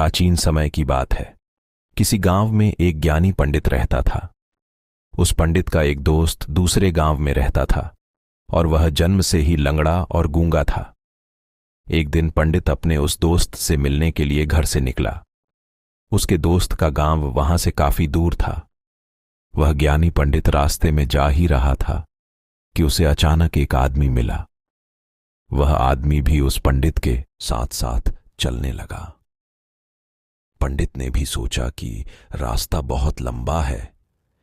प्राचीन समय की बात है। किसी गांव में एक ज्ञानी पंडित रहता था। उस पंडित का एक दोस्त दूसरे गांव में रहता था और वह जन्म से ही लंगड़ा और गूंगा था। एक दिन पंडित अपने उस दोस्त से मिलने के लिए घर से निकला। उसके दोस्त का गांव वहां से काफी दूर था। वह ज्ञानी पंडित रास्ते में जा ही रहा था कि उसे अचानक एक आदमी मिला। वह आदमी भी उस पंडित के साथ साथ चलने लगा। पंडित ने भी सोचा कि रास्ता बहुत लंबा है,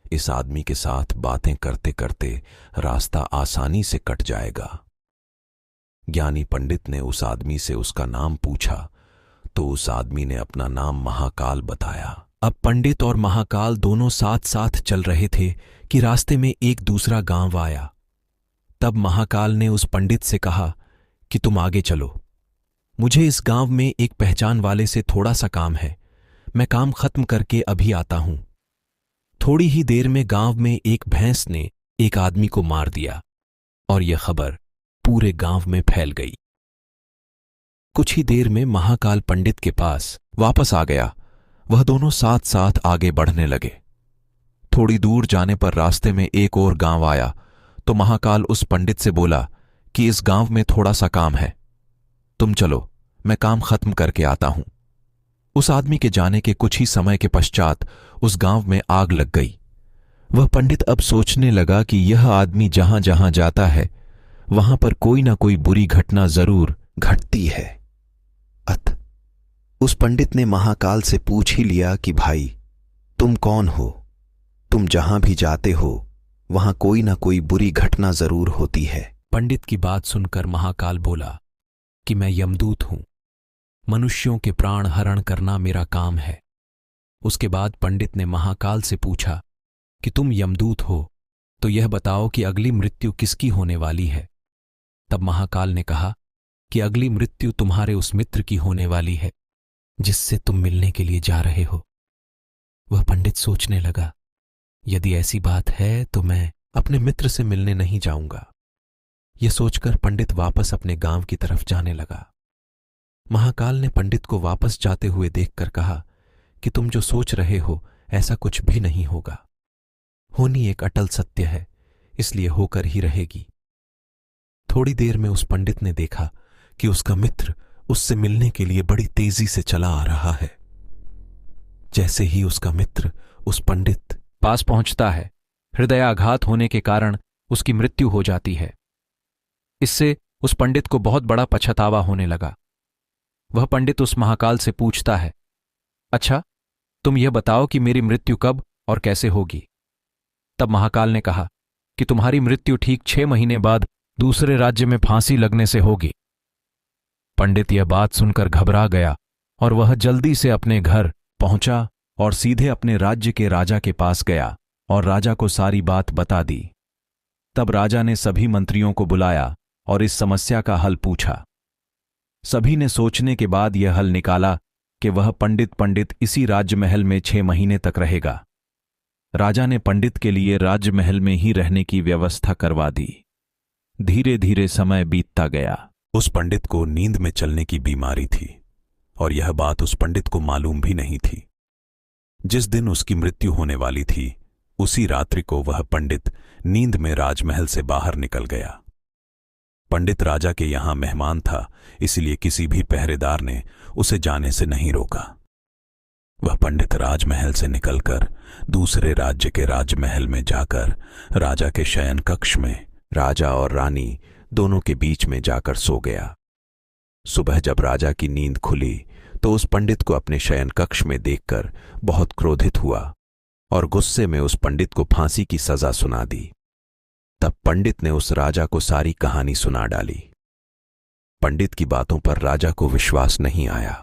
इस आदमी के साथ बातें करते करते रास्ता आसानी से कट जाएगा। ज्ञानी पंडित ने उस आदमी से उसका नाम पूछा तो उस आदमी ने अपना नाम महाकाल बताया। अब पंडित और महाकाल दोनों साथ साथ चल रहे थे कि रास्ते में एक दूसरा गांव आया। तब महाकाल ने उस पंडित से कहा कि तुम आगे चलो, मुझे इस गांव में एक पहचान वाले से थोड़ा सा काम है, मैं काम खत्म करके अभी आता हूं। थोड़ी ही देर में गांव में एक भैंस ने एक आदमी को मार दिया और यह खबर पूरे गांव में फैल गई। कुछ ही देर में महाकाल पंडित के पास वापस आ गया। वह दोनों साथ साथ आगे बढ़ने लगे। थोड़ी दूर जाने पर रास्ते में एक और गांव आया तो महाकाल उस पंडित से बोला कि इस गांव में थोड़ा सा काम है, तुम चलो, मैं काम खत्म करके आता हूं। उस आदमी के जाने के कुछ ही समय के पश्चात उस गांव में आग लग गई। वह पंडित अब सोचने लगा कि यह आदमी जहां जहां जाता है वहां पर कोई ना कोई बुरी घटना जरूर घटती है। उस पंडित ने महाकाल से पूछ ही लिया कि भाई, तुम कौन हो? तुम जहां भी जाते हो वहां कोई ना कोई बुरी घटना जरूर होती है। पंडित की बात सुनकर महाकाल बोला कि मैं यमदूत हूं, मनुष्यों के प्राण हरण करना मेरा काम है। उसके बाद पंडित ने महाकाल से पूछा कि तुम यमदूत हो तो यह बताओ कि अगली मृत्यु किसकी होने वाली है। तब महाकाल ने कहा कि अगली मृत्यु तुम्हारे उस मित्र की होने वाली है जिससे तुम मिलने के लिए जा रहे हो। वह पंडित सोचने लगा, यदि ऐसी बात है तो मैं अपने मित्र से मिलने नहीं जाऊंगा। यह सोचकर पंडित वापस अपने गांव की तरफ जाने लगा। महाकाल ने पंडित को वापस जाते हुए देखकर कहा कि तुम जो सोच रहे हो ऐसा कुछ भी नहीं होगा। होनी एक अटल सत्य है, इसलिए होकर ही रहेगी। थोड़ी देर में उस पंडित ने देखा कि उसका मित्र उससे मिलने के लिए बड़ी तेजी से चला आ रहा है। जैसे ही उसका मित्र उस पंडित पास पहुंचता है, हृदयाघात होने के कारण उसकी मृत्यु हो जाती है। इससे उस पंडित को बहुत बड़ा पछतावा होने लगा। वह पंडित उस महाकाल से पूछता है, अच्छा, तुम यह बताओ कि मेरी मृत्यु कब और कैसे होगी। तब महाकाल ने कहा कि तुम्हारी मृत्यु ठीक 6 महीने बाद दूसरे राज्य में फांसी लगने से होगी। पंडित यह बात सुनकर घबरा गया और वह जल्दी से अपने घर पहुंचा और सीधे अपने राज्य के राजा के पास गया और राजा को सारी बात बता दी। तब राजा ने सभी मंत्रियों को बुलाया और इस समस्या का हल पूछा। सभी ने सोचने के बाद यह हल निकाला कि वह पंडित इसी राजमहल में 6 महीने तक रहेगा। राजा ने पंडित के लिए राजमहल में ही रहने की व्यवस्था करवा दी। धीरे धीरे समय बीतता गया। उस पंडित को नींद में चलने की बीमारी थी और यह बात उस पंडित को मालूम भी नहीं थी। जिस दिन उसकी मृत्यु होने वाली थी उसी रात्रि को वह पंडित नींद में राजमहल से बाहर निकल गया। पंडित राजा के यहां मेहमान था, इसलिए किसी भी पहरेदार ने उसे जाने से नहीं रोका। वह पंडित राजमहल से निकलकर दूसरे राज्य के राजमहल में जाकर राजा के शयन कक्ष में राजा और रानी दोनों के बीच में जाकर सो गया। सुबह जब राजा की नींद खुली तो उस पंडित को अपने शयन कक्ष में देखकर बहुत क्रोधित हुआ और गुस्से में उस पंडित को फांसी की सजा सुना दी। तब पंडित ने उस राजा को सारी कहानी सुना डाली। पंडित की बातों पर राजा को विश्वास नहीं आया।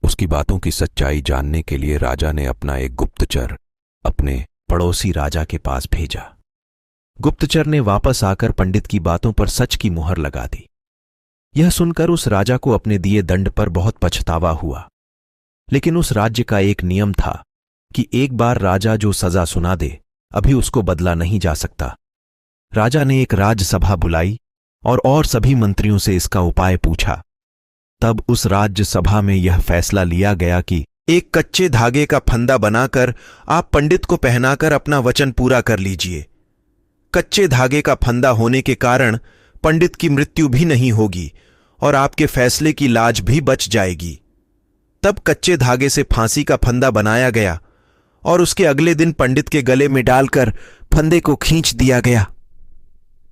उसकी बातों की सच्चाई जानने के लिए राजा ने अपना एक गुप्तचर अपने पड़ोसी राजा के पास भेजा। गुप्तचर ने वापस आकर पंडित की बातों पर सच की मुहर लगा दी। यह सुनकर उस राजा को अपने दिए दंड पर बहुत पछतावा हुआ। लेकिन उस राज्य का एक नियम था कि एक बार राजा जो सजा सुना दे अभी उसको बदला नहीं जा सकता। राजा ने एक राजसभा बुलाई और सभी मंत्रियों से इसका उपाय पूछा। तब उस राज्यसभा में यह फैसला लिया गया कि एक कच्चे धागे का फंदा बनाकर आप पंडित को पहनाकर अपना वचन पूरा कर लीजिए। कच्चे धागे का फंदा होने के कारण पंडित की मृत्यु भी नहीं होगी और आपके फैसले की लाज भी बच जाएगी। तब कच्चे धागे से फांसी का फंदा बनाया गया और उसके अगले दिन पंडित के गले में डालकर फंदे को खींच दिया गया।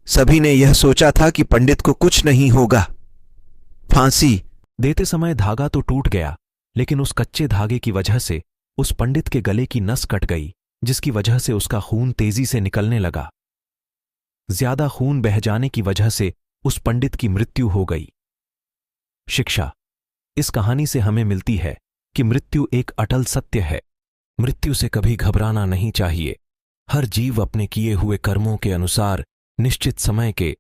सभी ने यह सोचा था कि पंडित को कुछ नहीं होगा। फांसी देते समय धागा तो टूट गया, लेकिन उस कच्चे धागे की वजह से उस पंडित के गले की नस कट गई, जिसकी वजह से उसका खून तेजी से निकलने लगा। ज्यादा खून बह जाने की वजह से उस पंडित की मृत्यु हो गई। शिक्षा इस कहानी से हमें मिलती है कि मृत्यु एक अटल सत्य है। मृत्यु से कभी घबराना नहीं चाहिए। हर जीव अपने किए हुए कर्मों के अनुसार निश्चित समय के